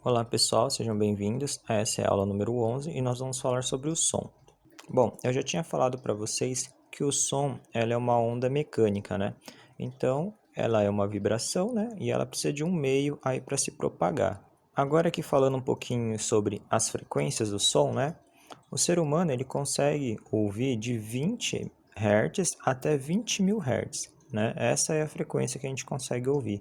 Olá pessoal, sejam bem-vindos. Essa é a aula número 11 e nós vamos falar sobre o som. Bom, eu já tinha falado para vocês que o som ela é uma onda mecânica, né? Então, ela é uma vibração, né? E ela precisa de um meio aí para se propagar. Agora aqui falando um pouquinho sobre as frequências do som, né? O ser humano ele consegue ouvir de 20 Hz até 20.000 Hz, né? Essa é a frequência que a gente consegue ouvir.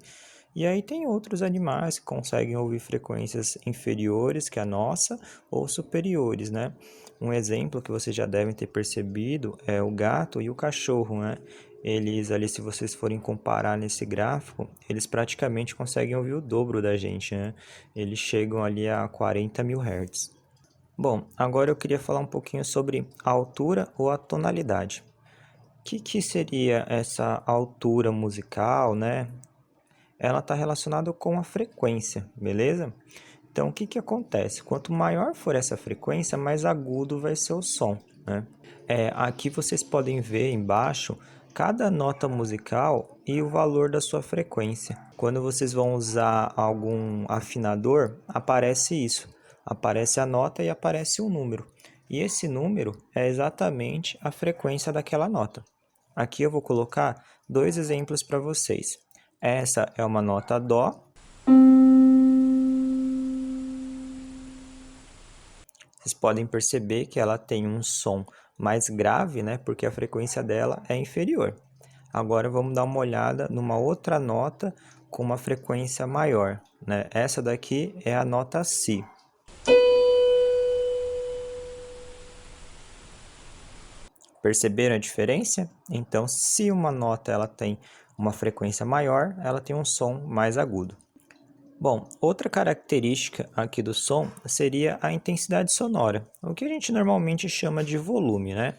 E aí tem outros animais que conseguem ouvir frequências inferiores que a nossa ou superiores, né? Um exemplo que vocês já devem ter percebido é o gato e o cachorro, né? Eles ali, se vocês forem comparar nesse gráfico, eles praticamente conseguem ouvir o dobro da gente, né? Eles chegam ali a 40.000 Hz. Bom, agora eu queria falar um pouquinho sobre a altura ou a tonalidade. O que seria essa altura musical, né? Ela está relacionada com a frequência, beleza? Então, o que acontece? Quanto maior for essa frequência, mais agudo vai ser o som, né? Aqui vocês podem ver embaixo cada nota musical e o valor da sua frequência. Quando vocês vão usar algum afinador, aparece isso. Aparece a nota e aparece um número. E esse número é exatamente a frequência daquela nota. Aqui eu vou colocar dois exemplos para vocês. Essa é uma nota Dó. Vocês podem perceber que ela tem um som mais grave, né? Porque a frequência dela é inferior. Agora vamos dar uma olhada numa outra nota com uma frequência maior, né? Essa daqui é a nota Si. Perceberam a diferença? Então, se uma nota ela tem uma frequência maior, ela tem um som mais agudo. Bom, outra característica aqui do som seria a intensidade sonora, o que a gente normalmente chama de volume, né?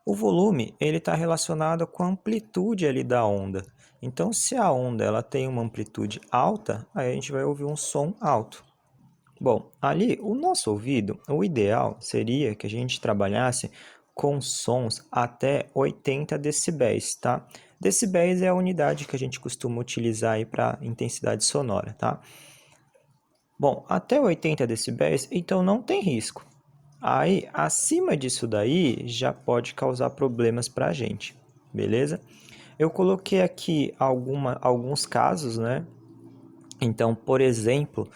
O volume ele está relacionado com a amplitude ali da onda. Então, se a onda ela tem uma amplitude alta, aí a gente vai ouvir um som alto. Bom, ali o nosso ouvido, o ideal seria que a gente trabalhasse com sons até 80 decibéis, tá? Decibéis é a unidade que a gente costuma utilizar aí para intensidade sonora, tá? Bom, até 80 decibéis, então não tem risco. Aí, acima disso daí, já pode causar problemas para a gente, beleza? Eu coloquei aqui alguns casos, né? Então, por exemplo,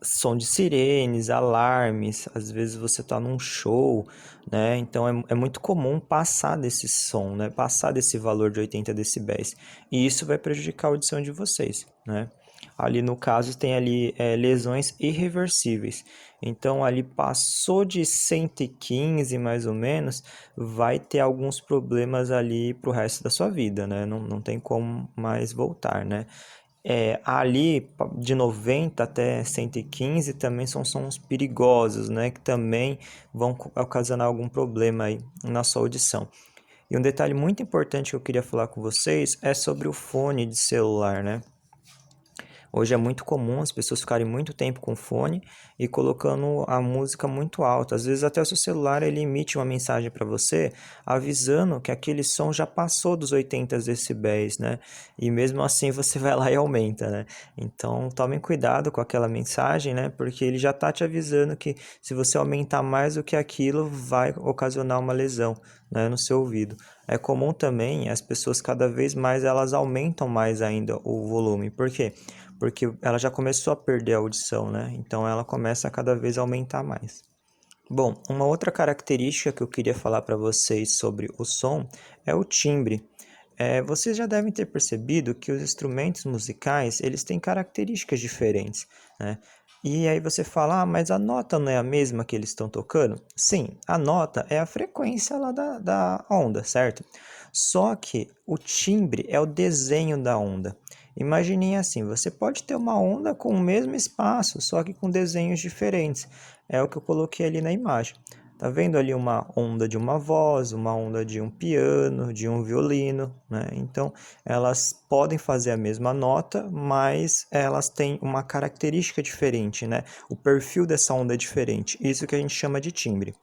som de sirenes, alarmes, às vezes você está num show, né? Então é muito comum passar desse som, né? Passar desse valor de 80 decibéis. E isso vai prejudicar a audição de vocês, né? Ali no caso tem ali lesões irreversíveis. Então ali passou de 115 mais ou menos, vai ter alguns problemas ali para o resto da sua vida, né? Não tem como mais voltar, né? Ali de 90 até 115 também são sons perigosos, né? Que também vão ocasionar algum problema aí na sua audição. E um detalhe muito importante que eu queria falar com vocês é sobre o fone de celular, né? Hoje é muito comum as pessoas ficarem muito tempo com fone e colocando a música muito alta. Às vezes até o seu celular ele emite uma mensagem para você avisando que aquele som já passou dos 80 decibéis, né? E mesmo assim você vai lá e aumenta, né? Então tomem cuidado com aquela mensagem, né? Porque ele já está te avisando que se você aumentar mais do que aquilo vai ocasionar uma lesão, né, no seu ouvido. É comum também as pessoas cada vez mais elas aumentam mais ainda o volume. Por quê? Porque ela já começou a perder a audição, né? Então ela começa a cada vez aumentar mais. Bom, uma outra característica que eu queria falar para vocês sobre o som é o timbre. Vocês já devem ter percebido que os instrumentos musicais eles têm características diferentes, né? E aí você fala, mas a nota não é a mesma que eles estão tocando? Sim, a nota é a frequência lá da onda, certo? Só que o timbre é o desenho da onda. Imaginem assim, você pode ter uma onda com o mesmo espaço, só que com desenhos diferentes. É o que eu coloquei ali na imagem. Tá vendo ali uma onda de uma voz, uma onda de um piano, de um violino, né? Então, elas podem fazer a mesma nota, mas elas têm uma característica diferente, né? O perfil dessa onda é diferente. Isso que a gente chama de timbre.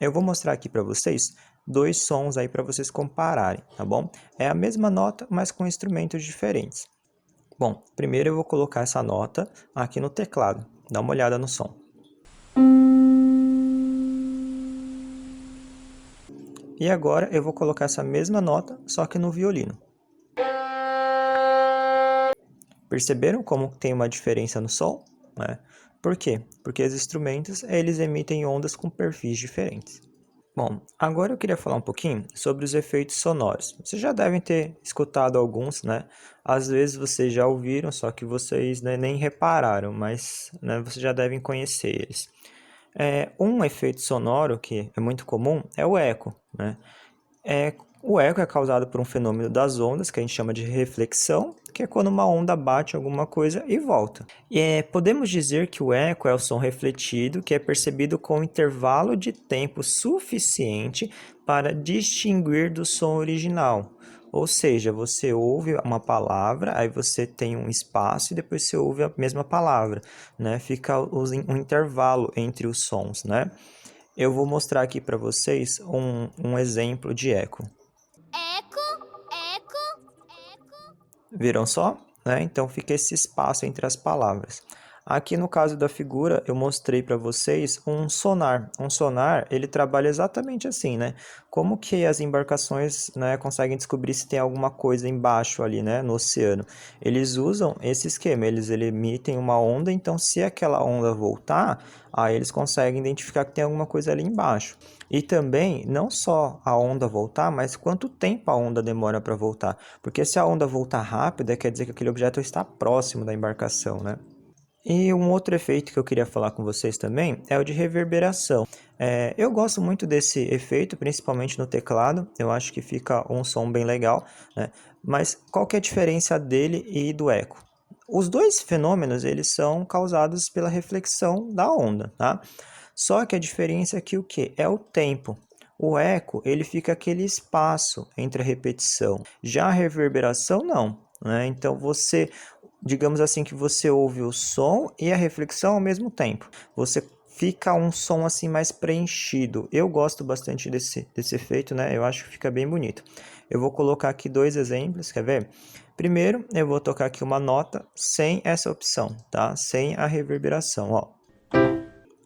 Eu vou mostrar aqui para vocês dois sons aí para vocês compararem, tá bom? É a mesma nota, mas com instrumentos diferentes. Bom, primeiro eu vou colocar essa nota aqui no teclado. Dá uma olhada no som. E agora eu vou colocar essa mesma nota, só que no violino. Perceberam como tem uma diferença no som? Né? Por quê? Porque os instrumentos eles emitem ondas com perfis diferentes. Bom, agora eu queria falar um pouquinho sobre os efeitos sonoros. Vocês já devem ter escutado alguns, né? Às vezes vocês já ouviram, só que vocês, né, nem repararam, mas, né, vocês já devem conhecer eles. Um efeito sonoro que é muito comum é o eco, né? O eco é causado por um fenômeno das ondas, que a gente chama de reflexão, que é quando uma onda bate em alguma coisa e volta. Podemos dizer que o eco é o som refletido, que é percebido com um intervalo de tempo suficiente para distinguir do som original. Ou seja, você ouve uma palavra, aí você tem um espaço e depois você ouve a mesma palavra, né? Fica um intervalo entre os sons, né? Eu vou mostrar aqui para vocês um exemplo de eco. Eco, eco, eco. Viram só? Né? Então fica esse espaço entre as palavras. Aqui no caso da figura, eu mostrei para vocês um sonar. Um sonar, ele trabalha exatamente assim, né? Como que as embarcações, né, conseguem descobrir se tem alguma coisa embaixo ali, né, no oceano? Eles usam esse esquema, eles emitem uma onda, então se aquela onda voltar, aí eles conseguem identificar que tem alguma coisa ali embaixo. E também, não só a onda voltar, mas quanto tempo a onda demora para voltar. Porque se a onda voltar rápida, quer dizer que aquele objeto está próximo da embarcação, né? E um outro efeito que eu queria falar com vocês também é o de reverberação. Eu gosto muito desse efeito, principalmente no teclado. Eu acho que fica um som bem legal, né? Mas qual que é a diferença dele e do eco? Os dois fenômenos, eles são causados pela reflexão da onda, tá? Só que a diferença aqui o quê? É o tempo. O eco, ele fica aquele espaço entre a repetição. Já a reverberação, não, né? Então, digamos assim, que você ouve o som e a reflexão ao mesmo tempo. Você fica um som assim mais preenchido. Eu gosto bastante desse efeito, né? Eu acho que fica bem bonito. Eu vou colocar aqui dois exemplos, quer ver? Primeiro, eu vou tocar aqui uma nota sem essa opção, tá? Sem a reverberação, ó.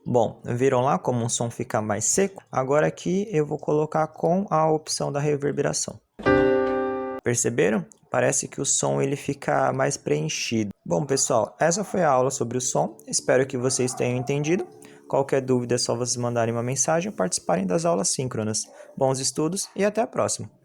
Bom, viram lá como o som fica mais seco? Agora aqui eu vou colocar com a opção da reverberação. Perceberam? Parece que o som ele fica mais preenchido. Bom, pessoal, essa foi a aula sobre o som. Espero que vocês tenham entendido. Qualquer dúvida é só vocês mandarem uma mensagem ou participarem das aulas síncronas. Bons estudos e até a próxima!